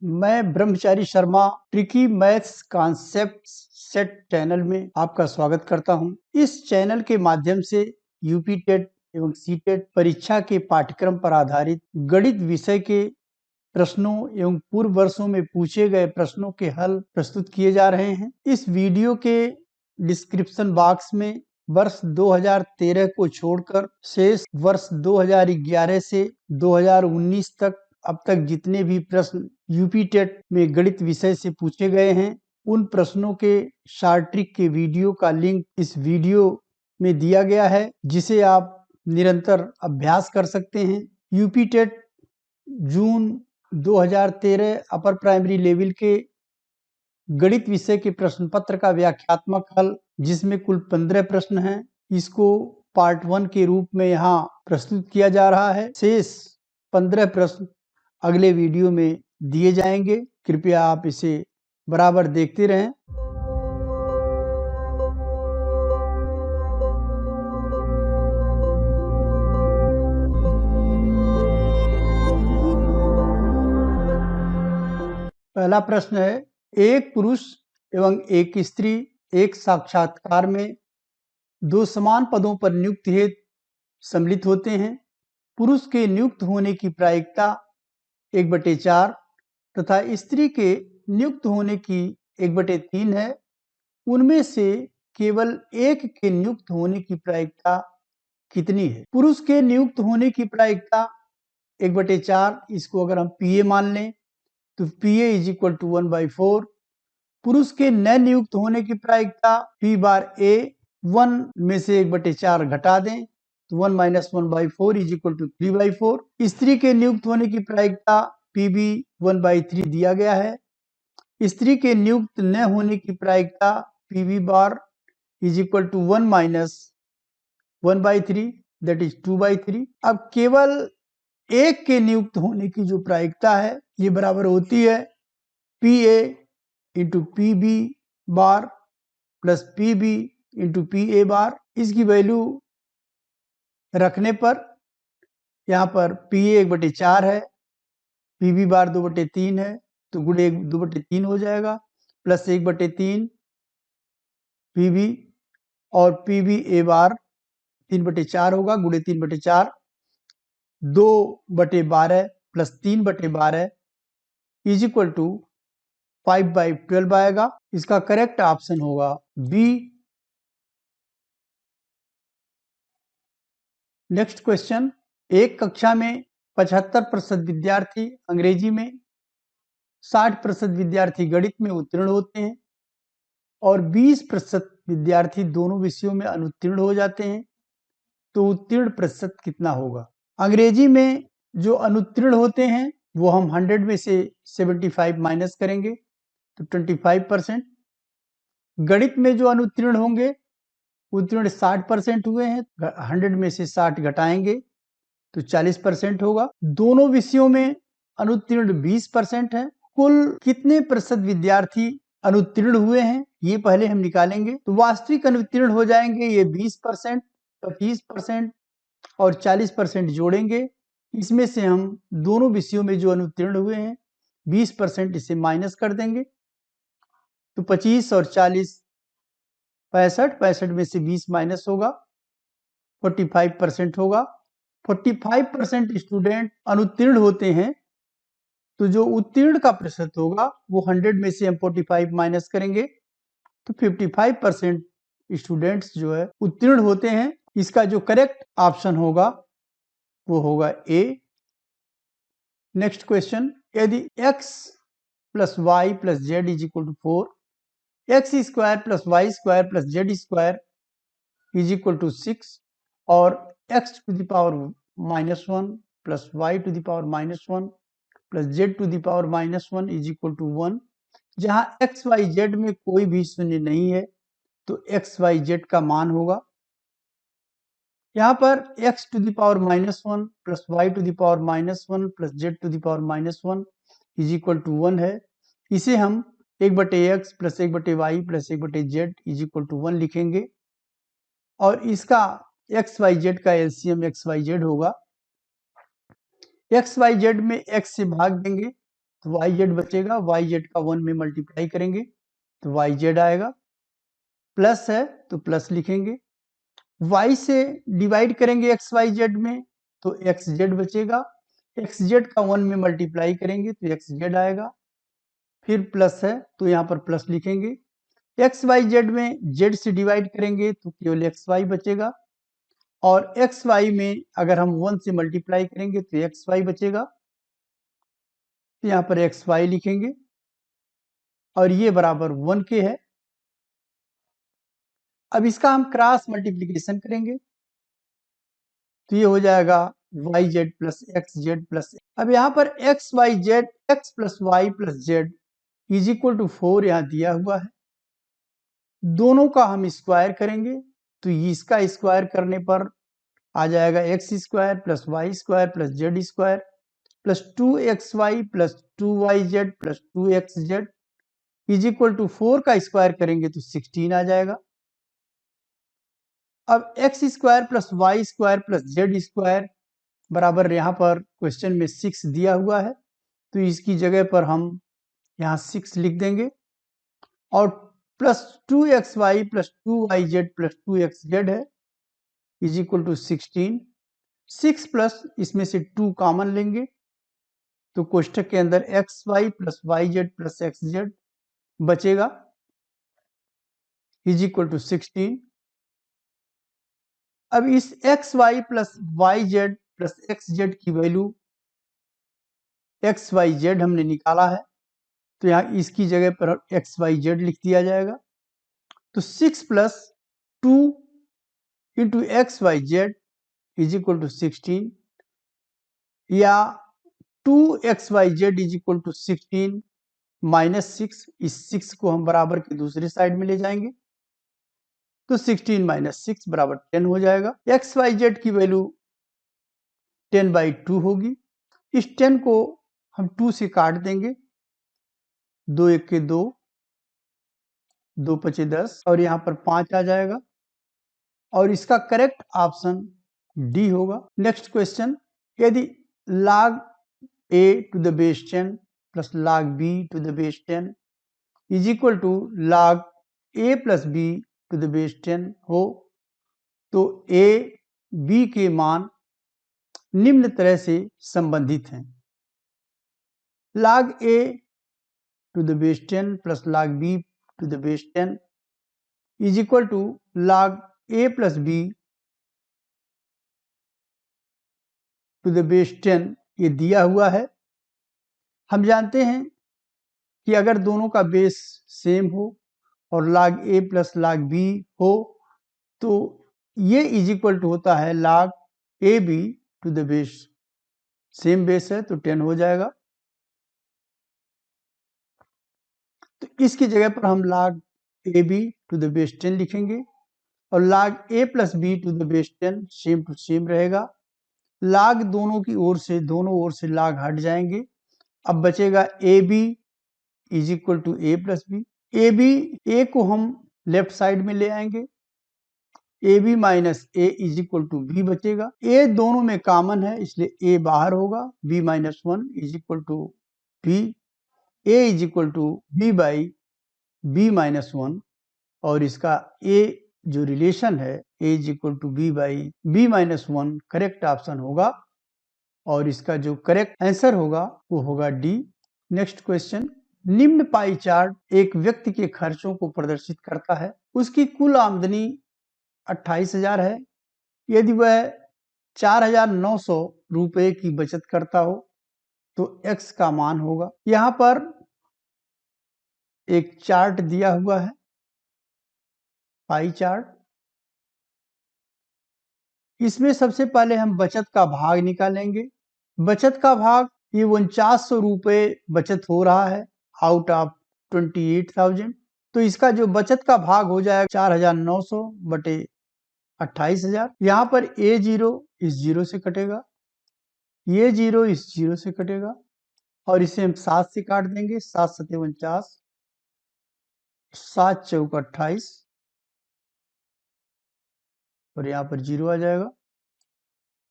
मैं ब्रह्मचारी Sharma tricky maths concept set channel में आपका स्वागत करता हूं। इस चैनल के माध्यम से यूपी टेट एवं सीटेट परीक्षा के पाठ्यक्रम पर आधारित गणित विषय के प्रश्नों एवं पूर्व वर्षों में पूछे गए प्रश्नों के हल प्रस्तुत किए जा रहे हैं। इस वीडियो के डिस्क्रिप्शन बॉक्स में वर्ष 2013 को छोड़कर शेष वर्ष 2011 से 2019 तक अब तक जितने भी प्रश्न यूपी टेट में गणित विषय से पूछे गए हैं, उन प्रश्नों के शॉर्ट ट्रिक के वीडियो का लिंक इस वीडियो में दिया गया है, जिसे आप निरंतर अभ्यास कर सकते हैं। यूपी टेट जून 2013 अपर प्राइमरी लेवल के गणित विषय के प्रश्न पत्र का व्याख्यात्मक हल, जिसमें कुल 15 प्रश्न हैं, इसको पार्ट 1 के रूप में यहाँ प्रस्तुत किया जा रहा है। शेष 15 प्रश्न अगले वीडियो में दिए जाएंगे। कृपया आप इसे बराबर देखते रहें। पहला प्रश्न है, एक पुरुष एवं एक स्त्री एक साक्षात्कार में दो समान पदों पर नियुक्ति हेतु सम्मिलित होते हैं। पुरुष के नियुक्त होने की प्रायिकता 1/4 तथा स्त्री के नियुक्त होने की 1/3 है। उनमें से केवल एक के नियुक्त होने की प्रायिकता कितनी है? पुरुष के नियुक्त होने की प्रायिकता 1/4, इसको अगर हम पीए मान लें तो PA = 1/4। पुरुष के न नियुक्त होने की प्रायिकता P बार A 1 में से 1/4 घटा दें तो 1 - 1/4 = 3/4। स्त्री के नियुक्त होने की प्रायिकता PB 1/3 दिया गया है। स्त्री के नियुक्त न होने की प्रायिकता PB बार = 1 - 1/3 दैट इज 2/3। अब केवल एक के नियुक्त होने की जो प्रायिकता है, ये बराबर होती है PA × PB बार प्लस PB × PA बार। इसकी वैल्यू रखने पर यहाँ पर PA 1/4 है, PB बार 2/3 है, तो गुणे 2/3 हो जाएगा, प्लस 1/3 PB और PBA बार 3/4 होगा, गुणे 3/4 2/12 प्लस 3/12 = 5/12 आएगा। इसका करेक्ट ऑप्शन होगा बी। नेक्स्ट क्वेश्चन, एक कक्षा में 75% विद्यार्थी अंग्रेजी में, 60% विद्यार्थी गणित में उत्तीर्ण होते हैं और 20% विद्यार्थी दोनों विषयों में अनुत्तीर्ण हो जाते हैं, तो उत्तीर्ण प्रतिशत कितना होगा? अंग्रेजी में जो अनुत्तीर्ण होते हैं वो हम 100 में से 75 माइनस करेंगे तो 25%। गणित में जो अनुत्तीर्ण होंगे, उत्तीर्ण 60% हुए हैं, 100 में से 60 घटाएंगे तो 40% होगा। दोनों विषयों में अनुत्तीर्ण 20% है। कुल कितने प्रतिशत विद्यार्थी अनुत्तीर्ण हुए हैं, ये पहले हम निकालेंगे। तो वास्तविक अनुत्तीर्ण हो जाएंगे ये 20%, 25% और 40% जोड़ेंगे। इसमें से हम दोनों विषयों में जो अनुत्तीर्ण हुए हैं 20% इसे माइनस कर देंगे, तो 25 और 40 65 में से 20 माइनस होगा, 45% होगा। 45% स्टूडेंट अनुत्तीर्ण होते हैं, तो जो उत्तीर्ण का प्रतिशत होगा वो 100 में से हम 45 माइनस करेंगे तो 55% स्टूडेंट्स जो है उत्तीर्ण होते हैं। इसका जो करेक्ट ऑप्शन होगा वो होगा ए। नेक्स्ट क्वेश्चन, यदि x + y + z = 4, x² + y² + z² = 6 और x⁻⁻1 + y⁻1 + z⁻⁻1 = 1, जहां x y z में कोई भी शून्य नहीं है तो x y z का मान होगा। यहाँ पर x⁻⁻1 + y⁻1 + z⁻1 = 1 है। इसे हम 1/x + 1/y + 1/z = 1 लिखेंगे और इसका x y z का एलसीएम x y z होगा। x y z में x से भाग देंगे तो वाई जेड बचेगा, वाई जेड का 1 में मल्टीप्लाई करेंगे तो वाई जेड आएगा, प्लस है तो प्लस लिखेंगे, y से डिवाइड करेंगे एक्स वाई जेड में तो एक्स जेड बचेगा, एक्स जेड का 1 में मल्टीप्लाई करेंगे तो एक्स जेड आएगा, फिर प्लस है तो यहाँ पर प्लस लिखेंगे, एक्स वाई जेड में जेड से डिवाइड करेंगे तो केवल एक्स वाई बचेगा, और एक्स वाई में अगर हम 1 से मल्टीप्लाई करेंगे तो एक्स वाई बचेगा, तो यहाँ पर एक्स वाई लिखेंगे और ये बराबर 1 के है। अब इसका हम क्रॉस मल्टीप्लीकेशन करेंगे तो ये हो जाएगा Y Z plus X Z plus, अब यहाँ पर X Y Z X plus Y plus Z is equal to 4 यहाँ दिया हुआ है, दोनों का हम स्क्वायर करेंगे तो इसका स्क्वायर करने पर आ जाएगा X square plus Y square plus Z square plus 2xy plus 2yz plus 2xz is equal to 4 का स्क्वायर करेंगे तो 16 आ जाएगा। अब X square plus Y square plus Z square बराबर यहाँ पर क्वेश्चन में 6 दिया हुआ है तो इसकी जगह पर हम यहाँ 6 लिख देंगे और plus 2xy plus 2yz plus 2xz है इज इक्वल टू 16, 6 प्लस इसमें से 2 कॉमन लेंगे तो कोष्ठक के अंदर X Y plus Y Z plus X Z बचेगा इज इक्वल टू 16। अब इस X Y plus Y Z plus X Z की वैल्यू एक्स वाई जेड हमने निकाला है तो यहाँ इसकी जगह पर एक्स वाई जेड लिख दिया जाएगा, तो 6 plus 2 into X Y Z is equal to 16 या 2xyz is equal to 16 minus 6, इस 6 को हम बराबर के दूसरी साइड में ले जाएंगे तो 16 माइनस 6 बराबर 10 हो जाएगा। xyz की वैल्यू 10/2 होगी, इस 10 को हम 2 से काट देंगे, 2 1 के 2, 2 5 10 और यहाँ पर 5 आ जाएगा और इसका करेक्ट ऑप्शन डी होगा। नेक्स्ट क्वेश्चन, यदि log a to the base 10 plus log b to the base 10 is equal to log a plus b to the base 10 हो तो a b के मान निम्न तरह से संबंधित हैं, log a to the base 10 plus log b to the base 10 is equal to log a plus b to the base 10 ये दिया हुआ है। हम जानते हैं कि अगर दोनों का बेस सेम हो और log a plus log b हो तो ये इज इक्वल टू होता है log A B to the base, same base है तो 10 हो जाएगा, तो इसकी जगह पर हम log A B to the base 10 लिखेंगे और log a plus B to the base 10 same to same रहेगा, log दोनों ओर से log हट जाएंगे, अब बचेगा A B is equal to A plus B, A B A को हम लेफ्ट साइड में ले आएंगे, A B minus A is equal to B बचेगा, ए दोनों में कॉमन है इसलिए ए बाहर होगा, B minus 1 is equal to B, A is equal to B by B minus 1 और इसका ए जो रिलेशन है A is equal to B by B minus 1 correct option होगा और इसका जो करेक्ट आंसर होगा वो होगा डी। नेक्स्ट क्वेश्चन, निम्न पाई चार्ट एक व्यक्ति के खर्चों को प्रदर्शित करता है, उसकी कुल आमदनी 28,000 है, यदि वह 4,900 रुपए की बचत करता हो तो x का मान होगा। यहाँ पर एक चार्ट दिया हुआ है, पाई चार्ट, इसमें सबसे पहले हम बचत का भाग निकालेंगे, बचत का भाग ये 4900 रुपए बचत हो रहा है आउट ऑफ 28,000, तो इसका जो बचत का भाग हो जाएगा 4,900 बटे 28,000, यहाँ पर ए जीरो इस जीरो से कटेगा, ये जीरो इस जीरो से कटेगा और इसे हम 7 से काट देंगे, 7 सते 49, 7 चौक 28 और यहाँ पर जीरो आ जाएगा,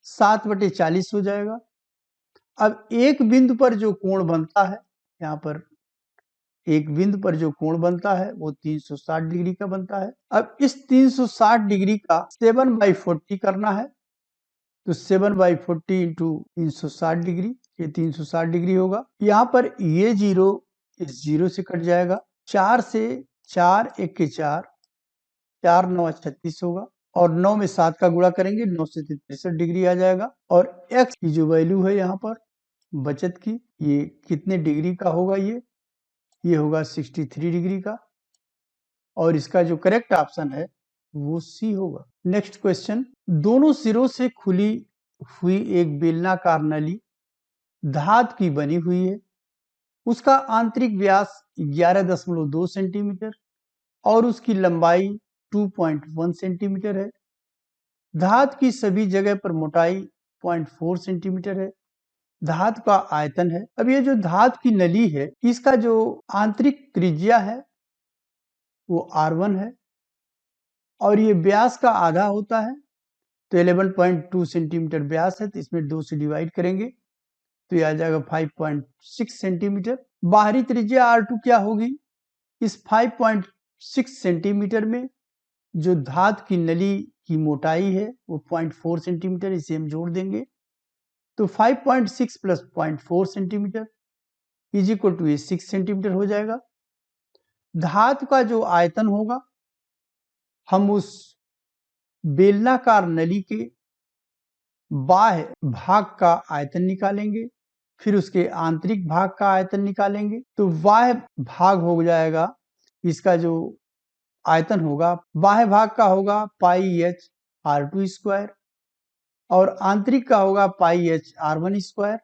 7/40 हो जाएगा। अब एक बिंदु पर जो कोण बनता है यहाँ पर एक बिंदु पर जो कोण बनता है वो 360 डिग्री का बनता है। अब इस 360 डिग्री का 7/40 करना है, तो 7/40 इंटू 360 डिग्री, ये 360 डिग्री होगा। यहाँ पर ये 0 इस 0 से कट जाएगा, 4 से 4 1 के 4, 4 9 36 होगा, और 9 में 7 का गुणा करेंगे, 9 से 63 डिग्री आ जाएगा। और x की जो वैल्यू है यहाँ पर बचत की, ये कितने डिग्री का होगा, ये होगा 63 डिग्री का, और इसका जो करेक्ट ऑप्शन है वो सी होगा। नेक्स्ट क्वेश्चन, दोनों सिरों से खुली हुई एक बेलनाकार नली धातु की बनी हुई है, उसका आंतरिक व्यास 11.2 सेंटीमीटर और उसकी लंबाई 2.1 सेंटीमीटर है। धातु की सभी जगह पर मोटाई 0.4 सेंटीमीटर है। धातु का आयतन है। अब ये जो धातु की नली है, इसका जो आंतरिक त्रिज्या है वो R1 है, और ये व्यास का आधा होता है, तो 11.2 सेंटीमीटर व्यास है, तो इसमें 2 से डिवाइड करेंगे तो ये आ जाएगा 5.6 सेंटीमीटर। बाहरी त्रिज्या R2 क्या होगी? इस 5.6 सेंटीमीटर में जो धातु की नली की मोटाई है वो 0.4 सेंटीमीटर, इसे हम जोड़ देंगे तो 5.6 plus 0.4 centimetre is equal to 6 centimetre हो जाएगा। धातु का जो आयतन होगा, हम उस बेलनाकार नली के बाह्य भाग का आयतन निकालेंगे, फिर उसके आंतरिक भाग का आयतन निकालेंगे, तो बाह्य भाग हो जाएगा, इसका जो आयतन होगा बाह्य भाग का होगा पाई एच R2 स्क्वायर, और आंतरिक का होगा पाई एच R1 स्क्वायर।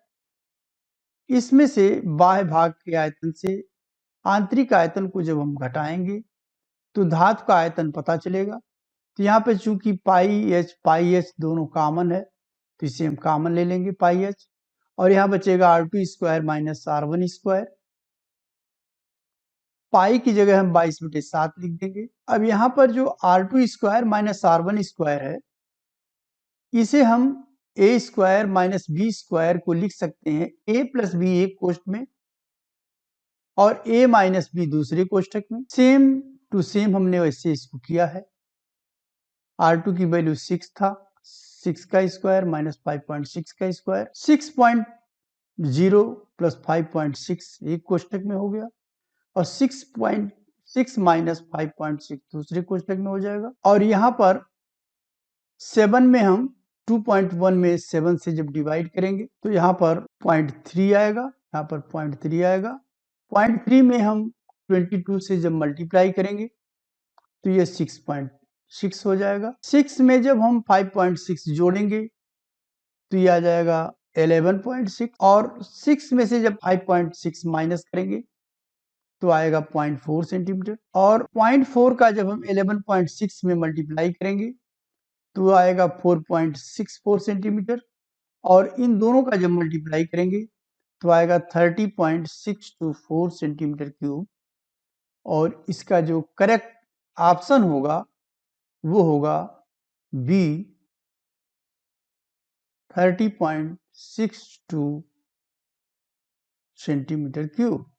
इसमें से बाह्य भाग के आयतन से आंतरिक आयतन को जब हम घटाएंगे तो धातु का आयतन पता चलेगा। तो यहाँ पे चूंकि पाई एच दोनों कॉमन है, तो इसे हम कॉमन ले लेंगे पाई एच, और यहाँ बचेगा R2 square minus R1 square. पाई की जगह हम 22/7 लिख देंगे। अब यहाँ पर जो R2 square minus R1 square है, इसे हम a square minus B square को लिख सकते हैं a प्लस बी एक कोष्ठ में और a माइनस बी दूसरे कोष्ठक में। सेम टू सेम हमने वैसे इसको किया है। R2 की वैल्यू 6 था, 6 का स्क्वायर माइनस 5.6 का स्क्वायर, 6.0 प्लस 5.6 एक कोष्ठक में हो गया, और 6.6 माइनस 5.6 दूसरे कोष्ठक में हो जाएगा। और यहाँ पर 7 में हम 2.1 में 7 से जब डिवाइड करेंगे तो यहाँ पर 0.3 आएगा, यहाँ पर 0.3 आएगा। 0.3 में हम 22 से जब मल्टीप्लाई करेंगे तो ये 6.6 हो जाएगा। 6 में जब हम 5.6 जोड़ेंगे तो ये आ जाएगा 11.6, और 6 में से जब 5.6 माइनस करेंगे तो आएगा 0.4 सेंटीमीटर, और 0.4 का जब हम 11.6 में मल्टीप्लाई करेंगे तो आएगा 4.64 सेंटीमीटर, और इन दोनों का जब मल्टीप्लाई करेंगे तो आएगा 30.624 सेंटीमीटर क्यूब, और इसका जो करेक्ट ऑप्शन होगा वो होगा B 30.62 centimetre cube.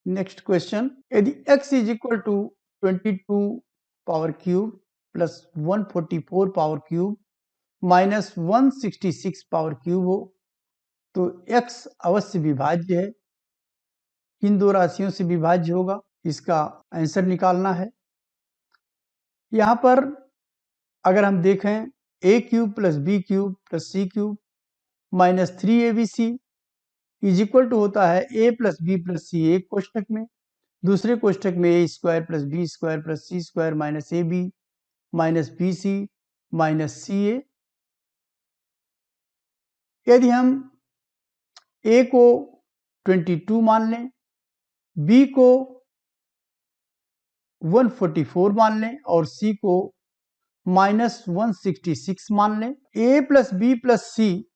Next question, यदि x is equal to 22 power cube plus 144 power cube minus 166 power cube हो तो x अवश्य विभाज्य है। किन दो राशियों से विभाज्य होगा, इसका आंसर निकालना है। यहाँ पर अगर हम देखें a cube plus B cube plus C cube minus 3abc is equal to होता है a plus B plus C एक कोष्ठक में, दूसरे कोष्ठक में a square plus B square plus C square minus A B minus B C minus C A. यदि हम a को 22 मान लें, b को 144 मान लें और c को माइनस 166 मान लें, a प्लस बी प्लस सी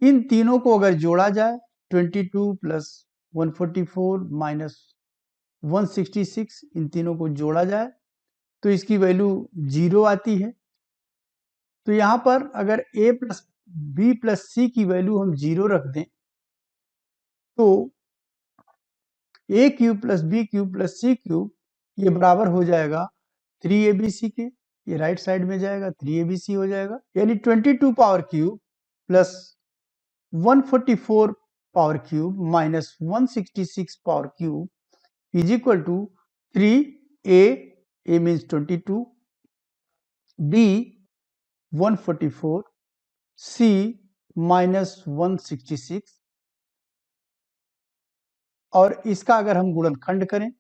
इन तीनों को अगर जोड़ा जाए 22 प्लस 144 माइनस 166 इन तीनों को जोड़ा जाए तो इसकी वैल्यू 0 आती है। तो यहाँ पर अगर a plus B plus C की वैल्यू हम 0 रख दें तो A cube plus B cube plus C cube ये बराबर हो जाएगा 3abc के, ये राइट साइड में जाएगा 3abc हो जाएगा, यानी 22 power cube plus 144 power cube minus 166 power cube is equal to 3a, a means 22, b 144, c minus 166, और इसका अगर हम गुणनखंड करें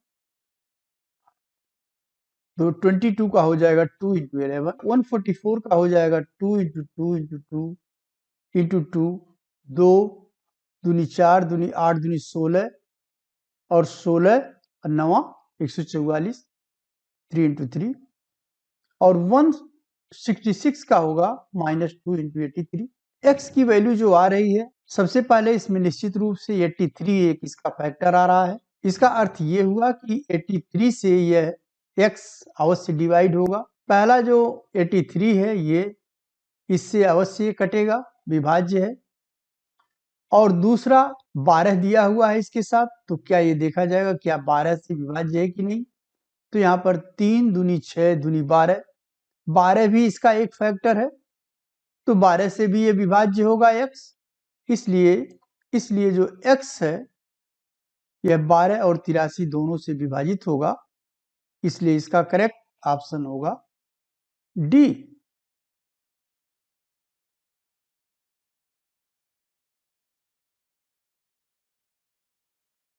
तो 22 का हो जाएगा 2 इंटू 11, 144 का हो जाएगा 2 इंटू 2 इंटू 2 इंटू 2, 2 दूनी 4 दूनी 8 दूनी 16 और 16 और 9 144, 3 इंटू 3, और 166 का होगा माइनस 2 इंटू 83। एक्स की वैल्यू जो आ रही है, सबसे पहले इसमें निश्चित रूप से 83 एक इसका फैक्टर आ रहा है। इसका अर्थ ये हुआ कि 83 से यह x अवश्य डिवाइड होगा। पहला जो 83 है ये इससे अवश्य कटेगा, विभाज्य है, और दूसरा 12 दिया हुआ है इसके साथ, तो क्या ये देखा जाएगा क्या 12 से विभाज्य है कि नहीं। तो यहाँ पर 3 दूनी 6 दूनी 12, 12 भी इसका एक फैक्टर है, तो 12 से भी ये विभाज्य होगा x, इसलिए जो x है यह 12 और 83 दोनों से विभाजित होगा, इसलिए इसका करेक्ट ऑप्शन होगा डी।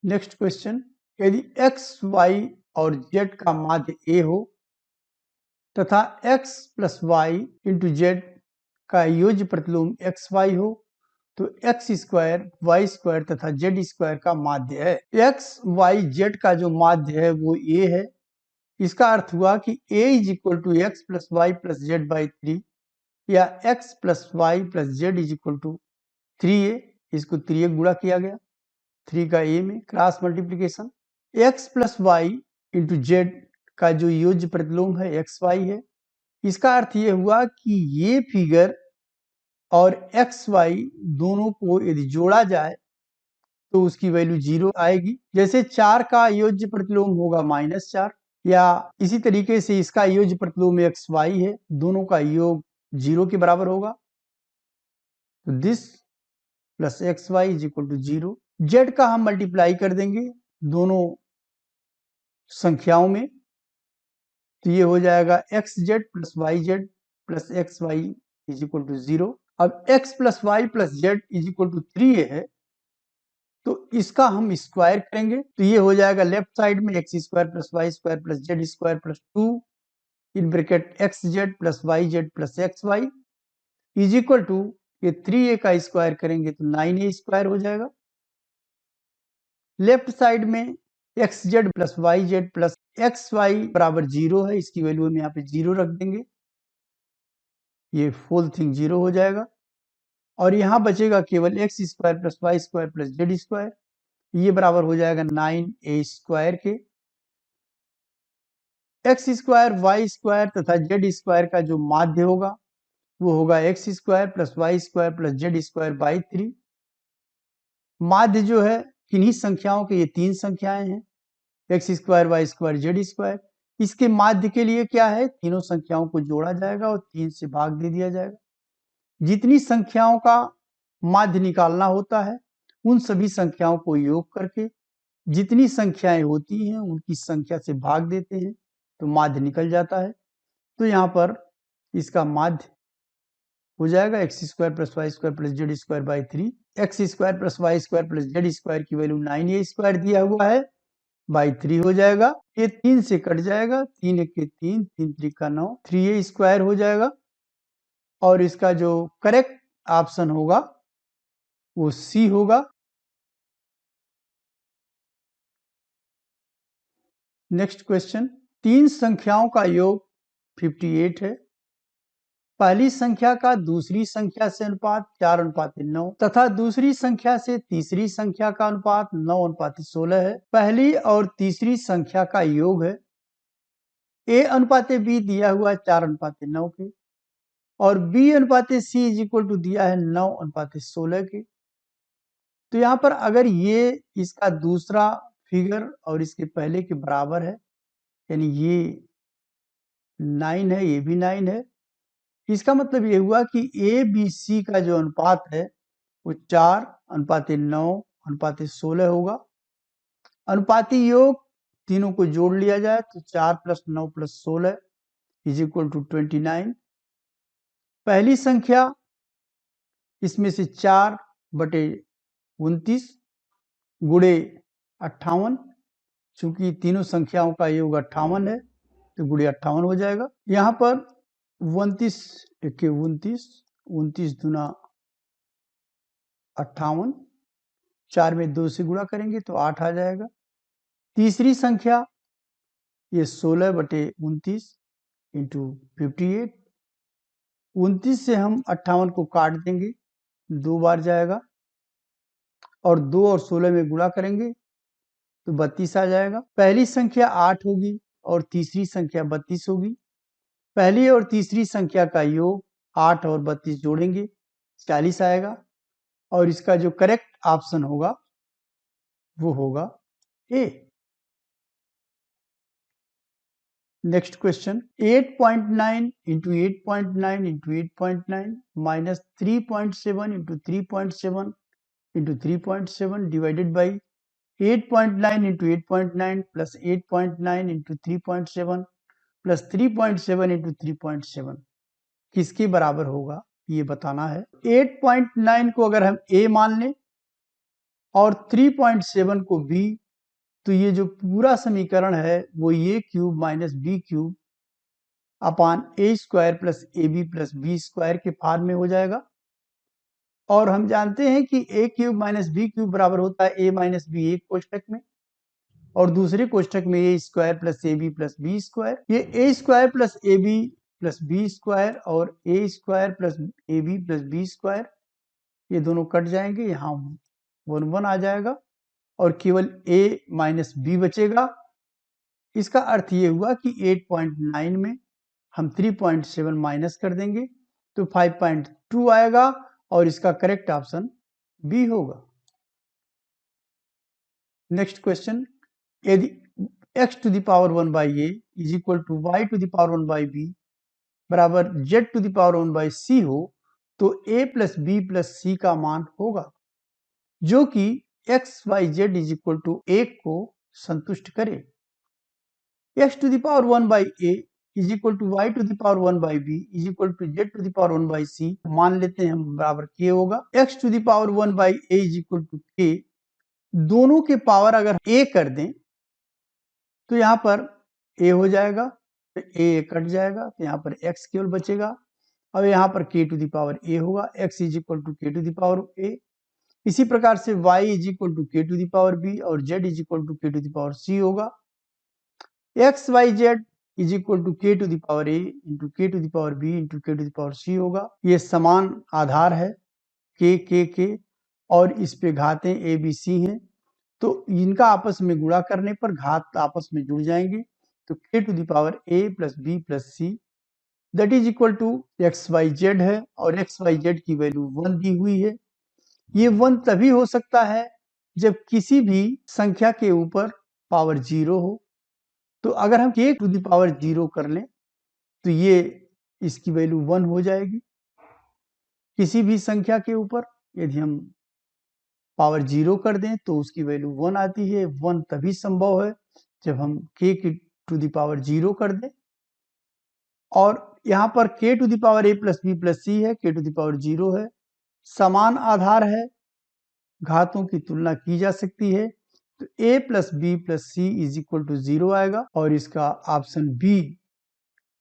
नेक्स्ट क्वेश्चन, यदि x, y और z का माध्य a हो तथा x plus Y into Z का योज्य प्रतिलोम एक्स वाई हो, तो एक्स स्क्वायर वाई स्क्वायर तथा जेड स्क्वायर का माध्य है। एक्स वाई जेड का जो माध्य है वो a है। इसका अर्थ हुआ कि a is equal to X plus Y plus Z by 3, या x plus Y plus Z is equal to 3a, इसको 3a गुणा किया गया 3 का a में, cross multiplication. x plus Y into Z का जो योज्य प्रतिलोम है एक्स वाई है। इसका अर्थ ये हुआ कि ये फिगर और एक्स वाई दोनों को यदि जोड़ा जाए तो उसकी वैल्यू 0 आएगी। जैसे 4 का योज्य प्रतिलोम होगा -4, या इसी तरीके से इसका योज्य प्रतिलोम एक्स वाई है, दोनों का योग 0 के बराबर होगा, तो this plus X Y is equal to 0। Z का हम मल्टीप्लाई कर देंगे दोनों संख्याओं में, तो ये हो जाएगा X Z plus Y Z plus X Y is equal to 0। अब x plus Y plus Z is equal to 3a है, तो इसका हम स्क्वायर करेंगे, तो ये हो जाएगा लेफ्ट साइड में X square plus Y square plus Z square plus 2 in bracket X Z plus Y Z plus X Y is equal to, ये 3a का स्क्वायर करेंगे तो 9a स्क्वायर हो जाएगा। लेफ्ट साइड में X Z plus Y Z plus X Y बराबर 0 है, इसकी वैल्यू हम यहाँ पे 0 रख देंगे, ये फुल थिंग 0 हो जाएगा, और यहाँ बचेगा केवल X square plus Y square plus Z square, ये बराबर हो जाएगा 9a स्क्वायर के। एक्स स्क्वायर वाई स्क्वायर तथा जेड स्क्वायर का जो माध्य होगा वो होगा X square plus Y square plus Z square by 3। माध्य जो है किन्हीं संख्याओं के, ये 3 संख्याएं हैं, X square Y square Z square. इसके माध्य के लिए क्या है, तीनों संख्याओं को जोड़ा जाएगा और 3 से भाग दे दिया जाएगा। जितनी संख्याओं का माध्य निकालना होता है उन सभी संख्याओं को योग करके जितनी संख्याएं होती हैं उनकी संख्या से भाग देते हैं तो माध्य निकल जाता है। तो यहाँ पर इसका माध्य हो जाएगा X square plus Y square plus Z square by 3। X square plus Y square plus Z square की वैल्यू 9a स्क्वायर दिया हुआ है, बाई 3 हो जाएगा, ये 3 से कट जाएगा, 3 1 के 3, 3 3 का 9, 3a स्क्वायर हो जाएगा, और इसका जो करेक्ट ऑप्शन होगा वो सी होगा। नेक्स्ट क्वेश्चन, 3 संख्याओं का योग 58 है। पहली संख्या का दूसरी संख्या से अनुपात 4:9 तथा दूसरी संख्या से तीसरी संख्या का अनुपात 9:16 है। पहली और तीसरी संख्या का योग है a अनुपात b दिया हुआ 4:9 के, और b अनुपात c इज इक्वल टू दिया है 9:16 के। तो यहाँ पर अगर ये इसका दूसरा फिगर और इसके पहले के बराबर है, यानी ये 9 है, ये भी 9 है, इसका मतलब ये हुआ कि ए बी सी का जो अनुपात है वो 4:9:16 होगा। अनुपाती योग तीनों को जोड़ लिया जाए तो 4 + 9 + 16 = 29। पहली संख्या इसमें से 4/29 गुणे 58, चूंकि तीनों संख्याओं का योग 58 है तो गुणे 58 हो जाएगा। यहाँ पर 29 एके 29, 29 दूना 58, 4 में 2 से गुणा करेंगे तो 8 आ जाएगा। तीसरी संख्या ये 16/29 इंटू 58, 29 से हम 58 को काट देंगे, 2 बार जाएगा और 2 और 16 में गुणा करेंगे तो 32 आ जाएगा। पहली संख्या 8 होगी और तीसरी संख्या 32 होगी। पहली और तीसरी संख्या का योग 8 और 32 जोड़ेंगे 40 आएगा और इसका जो करेक्ट ऑप्शन होगा वो होगा A. Next question, 8.9 into 8.9 into 8.9 minus 3.7 into 3.7 into 3.7 divided by 8.9 into 8.9 plus 8.9 into 3.7 plus 3.7 into 3.7 किसके बराबर होगा ये बताना है। 8.9 को अगर हम a मान लें और 3.7 को b, तो ये जो पूरा समीकरण है वो a cube minus B cube upon A square plus A B plus B square के फॉर्म में हो जाएगा। और हम जानते हैं कि a cube minus B cube बराबर होता है a माइनस बी एक कोष्ठक में और दूसरे कोष्ठक में A square plus A B plus B square. ये A square plus A B plus B square और A square plus A B plus B square ये दोनों कट जाएंगे, यहाँ 1 आ जाएगा और केवल a माइनस बी बचेगा। इसका अर्थ ये हुआ कि 8.9 में हम 3.7 माइनस कर देंगे तो 5.2 आएगा और इसका करेक्ट ऑप्शन बी होगा। नेक्स्ट क्वेश्चन, यदि x to the power 1 by A is equal to y to the power 1 by B बराबर z to the power 1 by C हो तो a प्लस बी प्लस सी का मान होगा जो कि x y z is equal to 1 को संतुष्ट करे। x to the power 1 by A is equal to y to the power 1 by B is equal to z to the power 1 by C मान लेते हैं हम बराबर k होगा। x to the power 1 by A is equal to k, दोनों के power अगर a कर दें तो यहाँ पर a हो जाएगा, तो a कट जाएगा तो यहाँ पर x केवल बचेगा और यहाँ पर k to the power a होगा, x is equal to k to the power a। इसी प्रकार से y is equal to k to the power b और z is equal to k to the power c होगा। x y z is equal to k to the power a into k to the power b into k to the power c होगा। ये समान आधार है k और इस पे घातें a b c हैं तो इनका आपस में गुणा करने पर घात आपस में जुड़ जाएंगे तो k to the power a plus b plus c that is equal to X Y Z है और एक्स वाई जेड की वैल्यू 1 दी हुई है। ये 1 तभी हो सकता है जब किसी भी संख्या के ऊपर पावर 0 हो। तो अगर हम k टू द पावर 0 कर लें तो ये इसकी वैल्यू 1 हो जाएगी। किसी भी संख्या के ऊपर यदि हम पावर 0 कर दें तो उसकी वैल्यू 1 आती है। 1 तभी संभव है जब हम k की टू द पावर 0 कर दें और यहाँ पर k to the power a plus B plus C है, k टू द पावर 0 है, समान आधार है, घातों की तुलना की जा सकती है तो a plus B plus C is equal to 0 आएगा और इसका ऑप्शन बी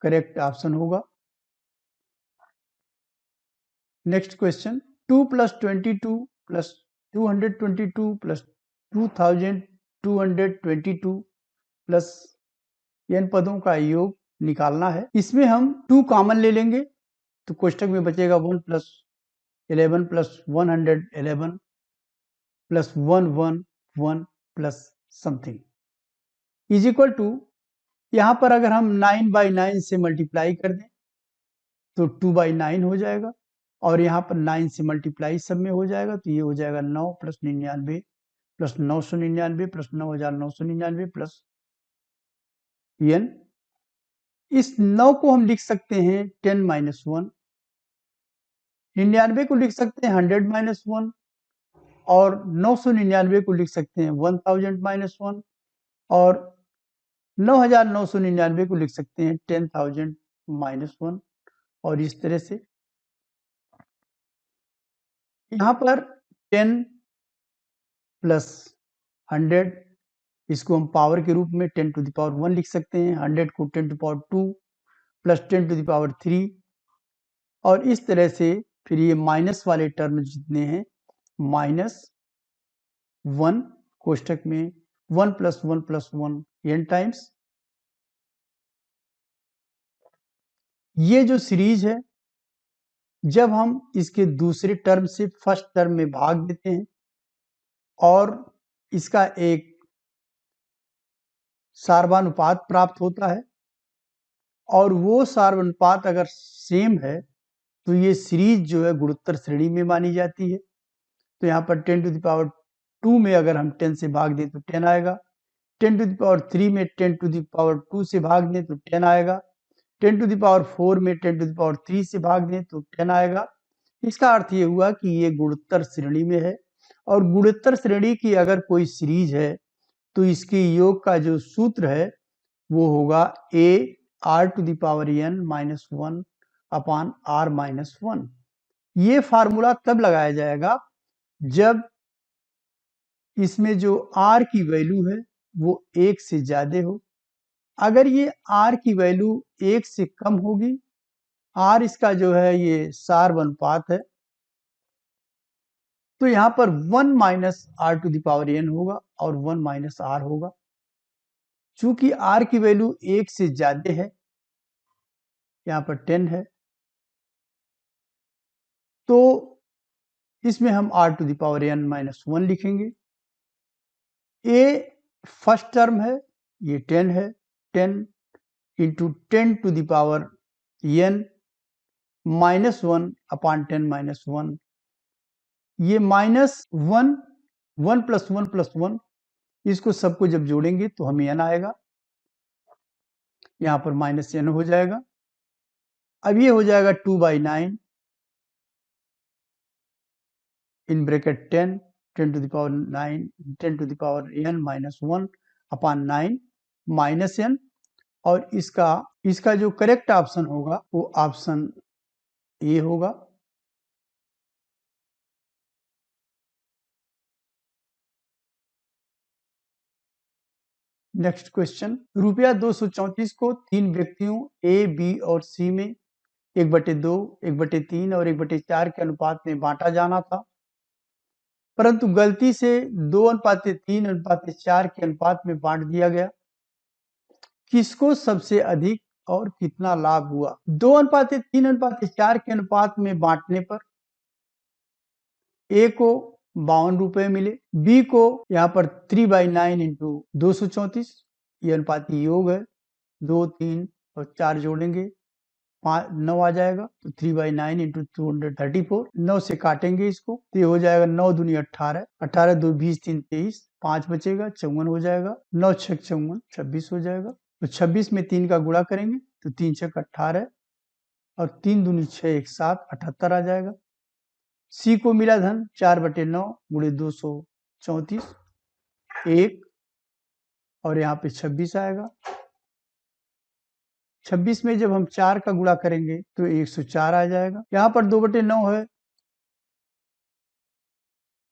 करेक्ट ऑप्शन होगा। Next question, 2 plus 22 plus 222 plus 2222 plus n पदों का योग निकालना है। इसमें हम 2 कॉमन ले लेंगे तो कोष्ठक में बचेगा 1 plus 11 plus 111 plus 111 plus something is equal to, यहाँ पर अगर हम 9 बाई 9 से मल्टीप्लाई कर दें तो 2 बाई 9 हो जाएगा और यहाँ पर 9 से मल्टीप्लाई सब में हो जाएगा, तो ये हो जाएगा 9 plus 99 plus 999 plus 9999 plus n। इस 9 को हम लिख सकते हैं 10 माइनस 1, 99 को लिख सकते हैं 100 माइनस 1, और 999 को लिख सकते हैं 1000 माइनस 1, और 9999 को लिख सकते हैं 10,000 माइनस 1। और इस तरह से यहाँ पर 10 प्लस 100, इसको हम पावर के रूप में 10 टू द पावर 1 लिख सकते हैं, 100 को 10 to power 2 plus 10 to the power 3, और इस तरह से फिर ये माइनस वाले टर्म जितने हैं -1 कोष्ठक में 1 प्लस 1 प्लस 1 n टाइम्स। ये जो सीरीज है, जब हम इसके दूसरे टर्म से फर्स्ट टर्म में भाग देते हैं और इसका एक सार्वानुपात प्राप्त होता है, और वो सार्वानुपात अगर सेम है तो ये सीरीज जो है गुणोत्तर श्रेणी में मानी जाती है। तो यहाँ पर 10 टू द पावर 2 में अगर हम 10 से भाग दें तो 10 आएगा, 10 टू द पावर 3 में 10 टू द पावर 2 से भाग दें तो 10 आएगा, 10 टू द पावर 4 में 10 टू द पावर 3 से भाग दें तो 10 आएगा। इसका अर्थ ये हुआ कि ये गुणोत्तर श्रेणी में है, और गुणोत्तर श्रेणी की अगर कोई सीरीज है तो इसके योग का जो सूत्र है वो होगा a r to the power n minus 1 upon r minus 1। ये फार्मूला तब लगाया जाएगा जब इसमें जो r की वैल्यू है वो 1 से ज्यादा हो। अगर ये r की वैल्यू 1 से कम होगी, r इसका जो है ये सार्वनुपात है, तो यहाँ पर 1 minus r to the power n होगा और 1 माइनस r होगा। चूंकि r की वैल्यू 1 से ज्यादा है, यहाँ पर 10 है, तो इसमें हम r to the power n minus 1 लिखेंगे। a फर्स्ट टर्म है, ये 10 है, 10 into 10 to the power n minus 1 upon 10 minus 1। ये माइनस 1, 1 प्लस 1 प्लस 1, इसको सबको जब जोड़ेंगे तो हमें n आएगा, यहाँ पर माइनस n हो जाएगा। अब ये हो जाएगा 2/9 in bracket 10, 10 to the power 9, 10 to the power n minus 1 upon 9 minus n, और इसका जो करेक्ट ऑप्शन होगा वो ऑप्शन ए होगा। नेक्स्ट क्वेश्चन, रुपया 234 को 3 व्यक्तियों ए, बी और सी में 1/2, 1/3 और 1/4 के अनुपात में बांटा जाना था, परंतु गलती से 2:3:4 के अनुपात में बांट दिया गया। किसको सबसे अधिक और कितना लाभ हुआ? 2:3:4 के अनुपात में बांटने पर ए को 52 रुपए मिले, बी को यहाँ पर 3/9 इंटू 234, ये अनुपाती योग है, 2, 3 और 4 जोड़ेंगे 9 आ जाएगा, तो 3/9 इंटू 234, 9 से काटेंगे इसको तो ये हो जाएगा 9 दूनी 18, 18 2 20 3 23, 5 बचेगा, 54 हो जाएगा, 9 6 54, 26 हो जाएगा। तो 26 में 3 का गुणा करेंगे तो 3 6 18 और 3 दूनी 6 1 7, 78 आ जाएगा। सी को मिला धन 4/9 गुणे 234, 1 और यहाँ पे 26 आएगा। 26 में जब हम 4 का गुणा करेंगे तो 104 आ जाएगा। यहाँ पर 2/9 है,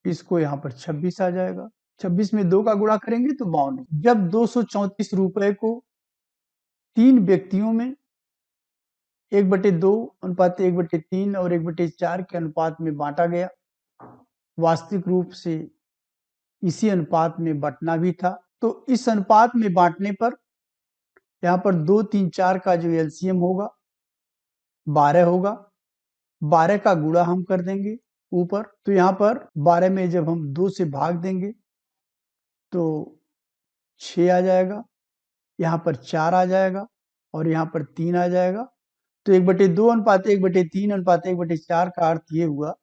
इसको यहाँ पर 26 आ जाएगा। 26 में 2 का गुणा करेंगे तो 52। जब 234 रुपए को 3 व्यक्तियों में 1/2 अनुपात 1/3 और 1/4 के अनुपात में बांटा गया, वास्तविक रूप से इसी अनुपात में बंटना भी था, तो इस अनुपात में बांटने पर यहाँ पर 2 3 4 का जो एलसीएम होगा 12 होगा, 12 का गुणा हम कर देंगे ऊपर, तो यहाँ पर 12 में जब हम 2 से भाग देंगे तो 6 आ जाएगा, यहाँ पर 4 आ जाएगा और यहाँ पर 3 आ जाएगा, तो 1/2:1/3:1/4 का अर्थ ये हुआ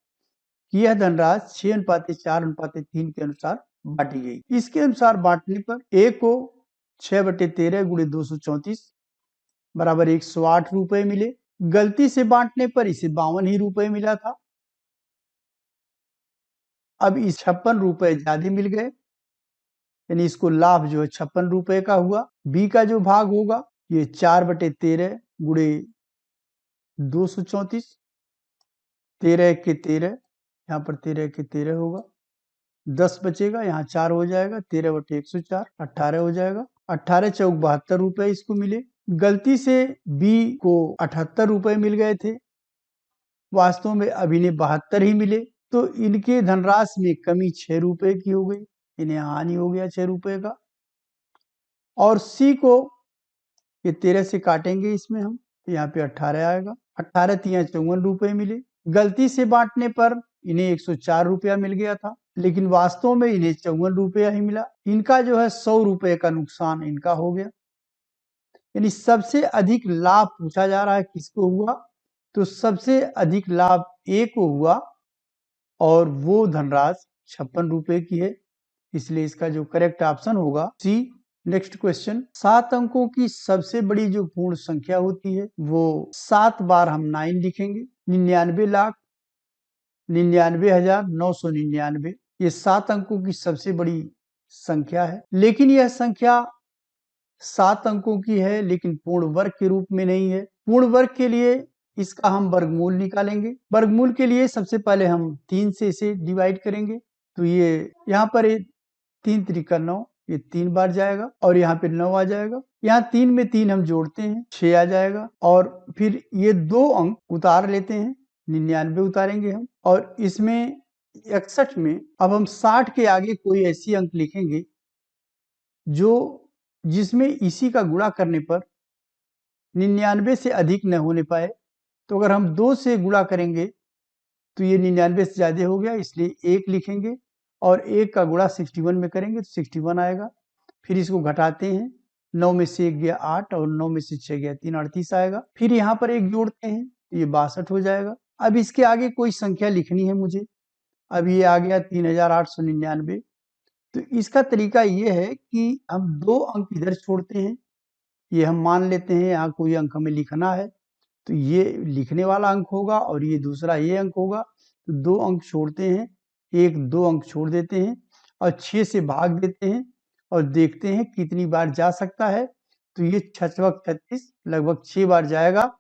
कि यह धनराशि 6:4:3 के अनुसार बांटी गई। इसके अनुसार बांटने पर ए को 6/13 गुणे 234 बराबर 108 रुपए मिले। गलती से बांटने पर इसे 52 ही रुपए मिला था। अब इस 56 रुपए ज्यादा मिल गए, यानी इसको लाभ जो है 56 रुपए का हुआ। बी का जो भाग होगा ये 4/13 गुणे 234, 13 के 13, यहाँ पर 13 के 13 होगा, 10 बचेगा, यहाँ 4 हो जाएगा, 13/104, 18 हो जाएगा। 18 चौक 72 रुपए इसको मिले। गलती से बी को 78 रुपए मिल गए थे, वास्तव में अभी ने 72 ही मिले, तो इनके धनराशि में कमी 6 रुपए की हो गई, इन्हें हानि हो गया 6 रुपए का। और सी को ये 13 से काटेंगे इसमें हम, तो यहाँ पे 18 आएगा। 18 तिया 54 रुपए मिले। गलती से बांटने पर इन्हें 104 रुपया मिल गया था, लेकिन वास्तव में इन्हें 54 रुपया ही मिला। इनका जो है 100 रुपए का नुकसान इनका हो गया। यानी सबसे अधिक लाभ पूछा जा रहा है किसको हुआ, तो सबसे अधिक लाभ ए को हुआ और वो धनराशि 56 रुपए की है, इसलिए इसका जो करेक्ट ऑप्शन होगा सी। नेक्स्ट क्वेश्चन, 7 अंकों की सबसे बड़ी जो पूर्ण संख्या होती है वो 7 बार हम 9 लिखेंगे। 99,99,999 ये 7 अंकों की सबसे बड़ी संख्या है, लेकिन यह संख्या 7 अंकों की है लेकिन पूर्ण वर्ग के रूप में नहीं है। पूर्ण वर्ग के लिए इसका हम वर्गमूल निकालेंगे। वर्गमूल के लिए सबसे पहले हम 3 से इसे डिवाइड करेंगे, तो ये यहाँ पर 3 त्रिका 9, ये 3 बार जाएगा और यहाँ पे 9 आ जाएगा। यहाँ 3 में 3 हम जोड़ते हैं, 6 आ जाएगा। और फिर ये 2 अंक उतार लेते हैं, 99 उतारेंगे हम, और इसमें 61 में अब हम 60 के आगे कोई ऐसी अंक लिखेंगे जो जिसमें इसी का गुणा करने पर 99 से अधिक न होने पाए। तो अगर हम 2 से गुणा करेंगे तो ये 99 से ज्यादा हो गया, इसलिए 1 लिखेंगे और 1 का गुणा 61 में करेंगे तो 61 आएगा। फिर इसको घटाते हैं, 9 में से 1 गया 8 और 9 में से 6 गया 3, 38 आएगा। फिर यहाँ पर 1 जोड़ते हैं, ये 62 हो जाएगा। अब इसके आगे कोई संख्या लिखनी है मुझे। अब ये आ गया 3899। तो इसका तरीका ये है कि हम 2 अंक इधर छोड़ते हैं, ये हम मान लेते हैं यहाँ कोई अंक हमें लिखना है, तो ये लिखने वाला अंक होगा और ये दूसरा ये अंक होगा। तो 2 अंक छोड़ते हैं, 1-2 अंक छोड़ देते हैं और 6 से भाग देते हैं और देखते हैं कितनी बार जा सकता है। तो ये 6×36 लगभग 6 बार जाएगा।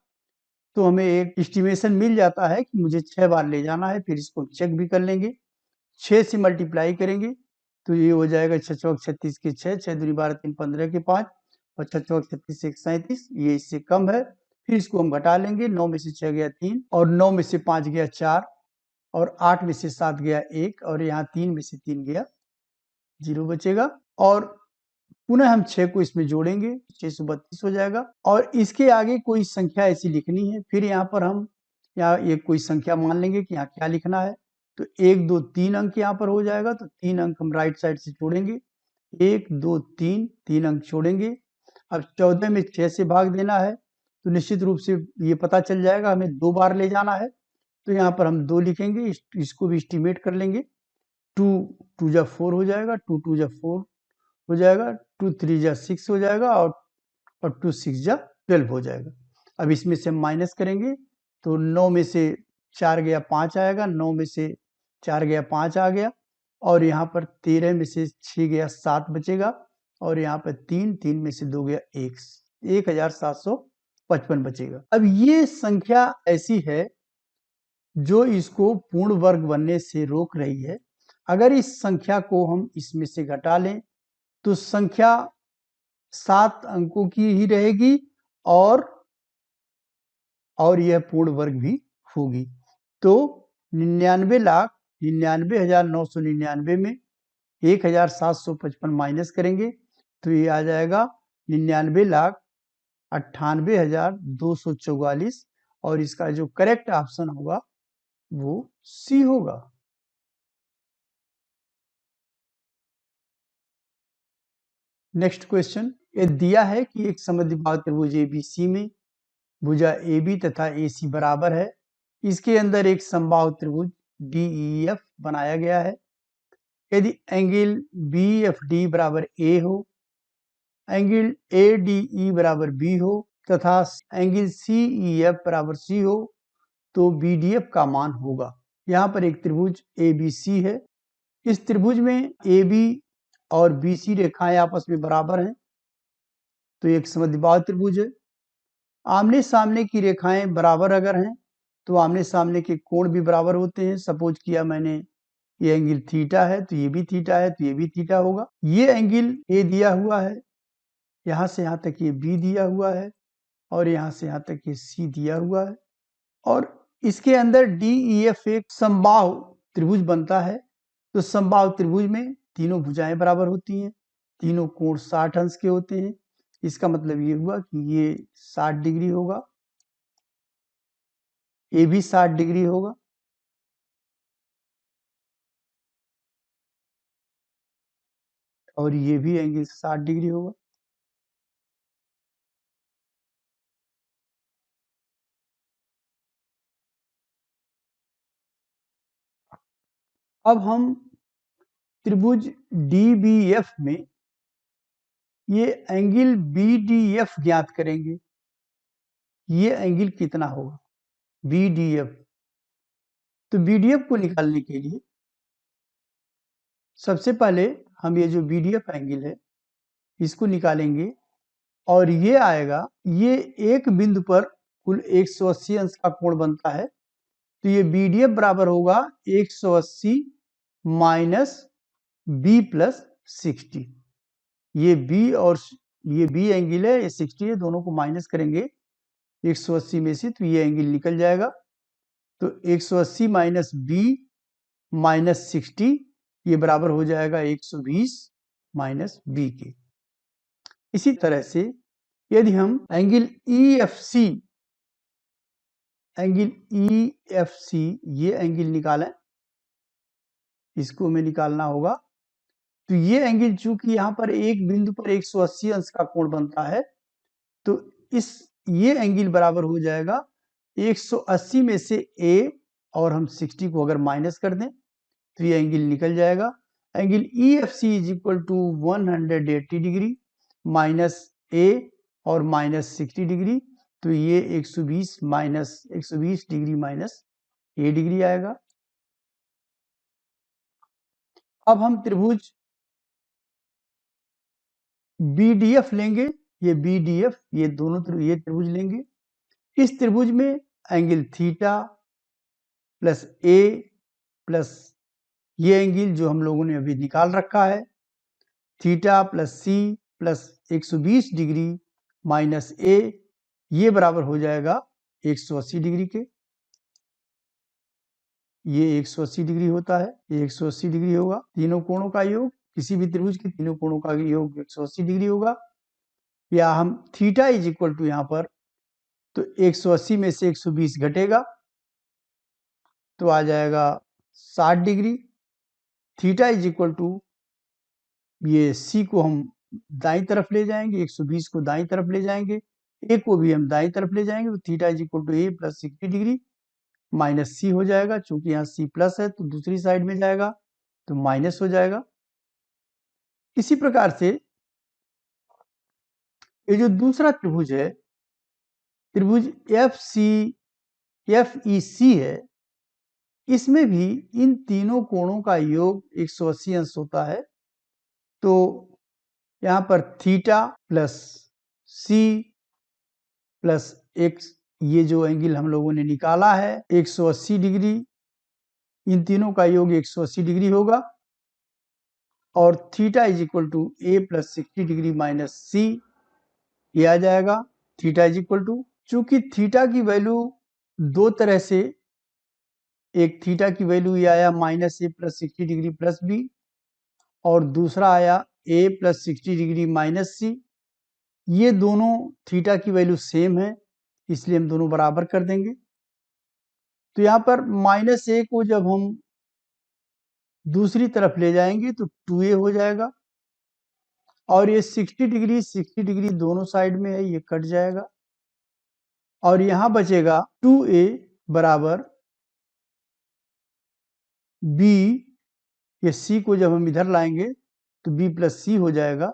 तो हमें एक एस्टिमेशन मिल जाता है कि मुझे 6 बार ले जाना है। फिर इसको चेक भी कर लेंगे, 6 से मल्टीप्लाई करेंगे तो ये हो जाएगा 6×36 के 6, 6×2 = 12, 3 15 के 5 और 6×36 1 37, ये इससे कम है। फिर इसको हम घटा लेंगे, 9 में से 6 गया 3 और 9 में से 5 गया 4 और 8 में से 7 गया 1 और यहाँ 3 में से 3 गया 0 बचेगा। और पुनः हम 6 को इसमें जोड़ेंगे, 632 हो जाएगा। और इसके आगे कोई संख्या ऐसी लिखनी है, फिर यहाँ पर हम यहाँ एक कोई संख्या मान लेंगे कि यहाँ क्या लिखना है। तो 1 2 3 अंक यहाँ पर हो जाएगा, तो 3 अंक हम राइट साइड से जोड़ेंगे, 1 2 3, 3 अंक छोड़ेंगे। अब 14 में 6 से भाग देना है, तो निश्चित रूप से ये पता चल जाएगा हमें 2 बार ले जाना है। तो यहाँ पर हम 2 लिखेंगे, इसको भी एस्टिमेट कर लेंगे। 2 2 जा 4 हो जाएगा, 2 2 जा 4 हो जाएगा, 2 3 जा 6 हो जाएगा और 2 6 जा 12 हो जाएगा। अब इसमें से हम माइनस करेंगे, तो 9 में से 4 गया 5 आएगा, 9 में से 4 गया 5 आ गया और यहाँ पर 13 में से 6 गया 7 बचेगा और यहाँ पर 3 में से 2 गया 1, 1755 बचेगा। अब ये संख्या ऐसी है जो इसको पूर्ण वर्ग बनने से रोक रही है। अगर इस संख्या को हम इसमें से घटा लें तो संख्या 7 अंकों की ही रहेगी और यह पूर्ण वर्ग भी होगी। तो 99,99,999 में 1755 माइनस करेंगे तो ये आ जाएगा 99,98,244 और इसका जो करेक्ट ऑप्शन होगा वो सी होगा। नेक्स्ट क्वेश्चन, ये दिया है कि एक समद्विबाहु त्रिभुज एबीसी में भुजा AB तथा AC बराबर है। इसके अंदर एक समबाहु त्रिभुज DEF बनाया गया है। यदि एंगल BFD बराबर A हो, एंगल ADE बराबर B हो तथा एंगल CEF बराबर C हो तो BDF का मान होगा। यहाँ पर एक त्रिभुज ABC है। इस त्रिभुज में AB और BC रेखाएं आपस में बराबर हैं, तो एक समद्विबाहु त्रिभुज है। आमने सामने की रेखाएं बराबर अगर हैं तो आमने सामने के कोण भी बराबर होते हैं। सपोज किया मैंने ये एंगल थीटा है तो ये भी थीटा है तो ये भी थीटा होगा। ये एंगल A दिया हुआ है, यहाँ से यहाँ तक ये B दिया हुआ है और यहाँ से यहाँ तक ये C दिया हुआ है और इसके अंदर DEF एक समबाहु त्रिभुज बनता है। तो समबाहु त्रिभुज में तीनों भुजाएं बराबर होती हैं, तीनों कोण 60 अंश के होते हैं। इसका मतलब ये हुआ कि ये 60 डिग्री होगा, ये भी 60 डिग्री होगा और ये भी एंगल 60 डिग्री होगा। अब हम त्रिभुज DBF में ये एंगल BDF ज्ञात करेंगे। ये एंगल कितना होगा BDF? तो BDF को निकालने के लिए सबसे पहले हम ये जो BDF एंगल है इसको निकालेंगे और ये आएगा, ये एक बिंदु पर कुल 180 अंश का कोण बनता है। तो ये BDF बराबर होगा 180 माइनस B प्लस 60। ये B और ये B एंगल है, ये 60 है, दोनों को माइनस करेंगे 180 में से तो ये एंगल निकल जाएगा। तो 180 माइनस B माइनस 60 ये बराबर हो जाएगा 120 माइनस B के। इसी तरह से यदि हम एंगल EFC ये एंगल निकालें, इसको हमें निकालना होगा। तो ये एंगल चूंकि यहाँ पर एक बिंदु पर 180 अंश का कोण बनता है तो ये एंगल बराबर हो जाएगा 180 में से A और हम 60 को अगर माइनस कर दें तो ये एंगल निकल जाएगा। Angle EFC is equal to 180 degree minus A और माइनस 60 डिग्री, तो ये 120 डिग्री माइनस A डिग्री आएगा। अब हम त्रिभुज BDF लेंगे, ये BDF ये दोनों ये त्रिभुज लेंगे। इस त्रिभुज में angle theta plus A plus ये एंगल जो हम लोगों ने अभी निकाल रखा है theta plus C plus 120 degree minus A ये बराबर हो जाएगा 180 डिग्री के। ये 180 डिग्री होता है, ये 180 डिग्री होगा। तीनों कोणों का योग, किसी भी त्रिभुज के तीनों कोणों का योग 180 डिग्री होगा। या हम थीटा इज इक्वल टू यहाँ पर तो 180 में से 120 घटेगा तो आ जाएगा 60 degree. Theta is equal to ये C को हम दाईं तरफ ले जाएंगे, 120 को दाईं तरफ ले जाएंगे, A को भी हम दाईं तरफ ले जाएंगे तो theta is equal to A plus 60 degree minus C हो जाएगा। चूंकि यहाँ C प्लस है तो दूसरी साइड में जाएगा तो माइनस हो जाएगा। इसी प्रकार से ये जो दूसरा त्रिभुज है त्रिभुज FEC है, इसमें भी इन तीनों कोणों का योग 180 अंश होता है। तो यहाँ पर theta plus C plus x ये जो एंगल हम लोगों ने निकाला है 180 डिग्री, इन तीनों का योग 180 डिग्री होगा और theta is equal to A plus 60 degree minus C ये आ जाएगा। थीटा इज इक्वल टू, चूंकि थीटा की वैल्यू दो तरह से, एक थीटा की वैल्यू ये आया minus A plus 60 degree plus B और दूसरा आया A plus 60 degree minus C। ये दोनों थीटा की वैल्यू सेम है इसलिए हम दोनों बराबर कर देंगे। तो यहाँ पर माइनस A को जब हम दूसरी तरफ ले जाएंगे तो 2A हो जाएगा और ये 60 डिग्री दोनों साइड में है, ये कट जाएगा और यहाँ बचेगा 2a बराबर b, ये c को जब हम इधर लाएंगे तो b प्लस सी हो जाएगा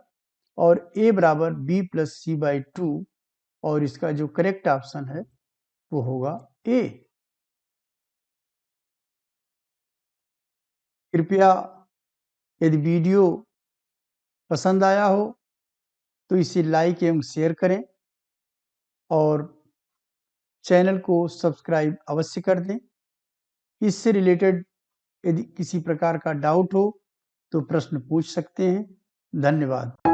और a बराबर b प्लस सी बाई 2, और इसका जो करेक्ट ऑप्शन है वो होगा a। कृपया यदि वीडियो पसंद आया हो तो इसे लाइक एवं शेयर करें और चैनल को सब्सक्राइब अवश्य कर दें। इससे रिलेटेड यदि किसी प्रकार का डाउट हो तो प्रश्न पूछ सकते हैं। धन्यवाद।